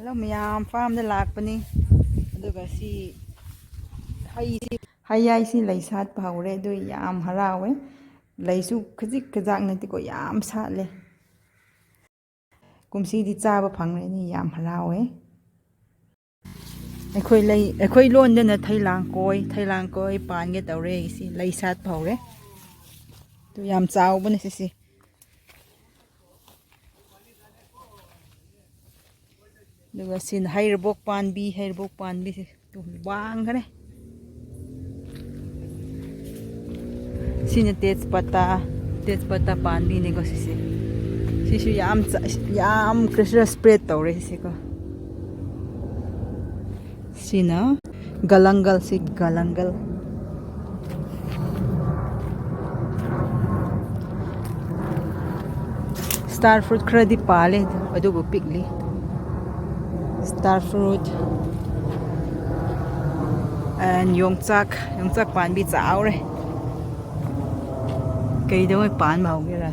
แล้วมายามฟาร์มได้หลากปะนี่ดูกสิให้ยายสิไหลสัตว์เผาเลยด้วยยามฮาราวเว้ยไหลสุขจิกกระจักนั่นที่ก็ยามสัตว์เลยกุมสีที่จ้าบะพังเลยนี่ยามฮาราวเว้ยไอ้คุยล้นเดินนะไทยลางก้อยปานเกตเอาเรสิไหลสัตว์เผาเลยตัวยามเจ้าบนนี่สิดูกสิให้ระบบปานบีสิตัววางกันเลยSini तेजपत्ता पान भी नहीं को सिसी याम कृष्ण स्प्रेड तौरे सिसी को सिना गलंगल स्टार फ्रूट खरदी पाले अदुगु पिकली स्टार फ्रूट and yongchak पान भी Chaware cây đó pan màu cái là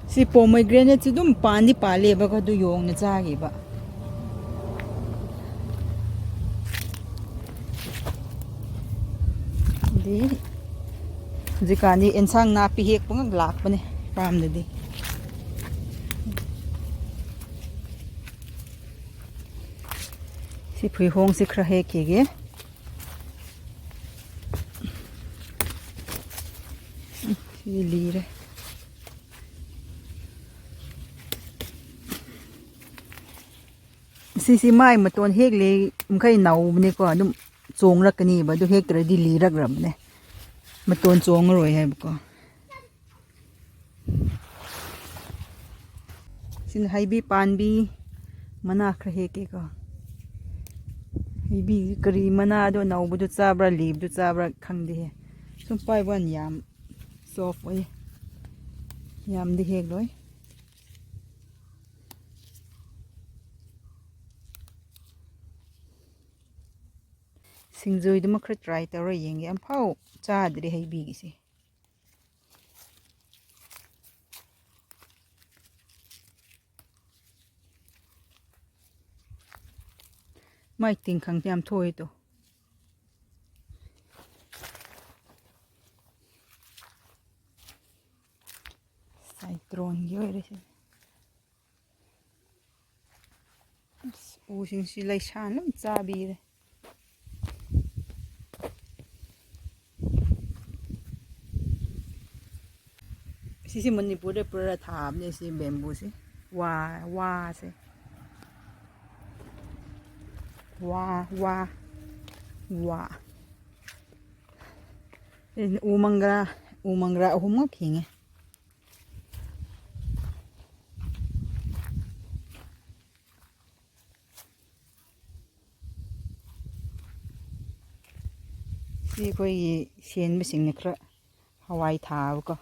si pomegranate chứ đúng pan đi pale ba có du yong na cha gi ba di jika ni ensang na pi hek pang lak pa ni pam na di si phui hong si khra hek ki ge lire si mai ma ton hek le mkhai nau ne ko adum chong rak ni ba du hek tra di li rak ram ne ma ton chong roi hai ko sin hai bi pan bi mana khra hek ke ko hai bi kari mana do nau bu du cha bra li du cha bra khang de sum pai wan yam soft oi yam di hek loi singzoi dum khra try tawra yeng yam phau cha dri hai bi gi se mai ting khang yam thoi to sai tron yo re se u sing si lai shan lam cha bi re si Manipur de pura tham ne si bamboo se wa se wa umangra ahum ngak hinge si koi sen ba sing ne khra hawai tha ko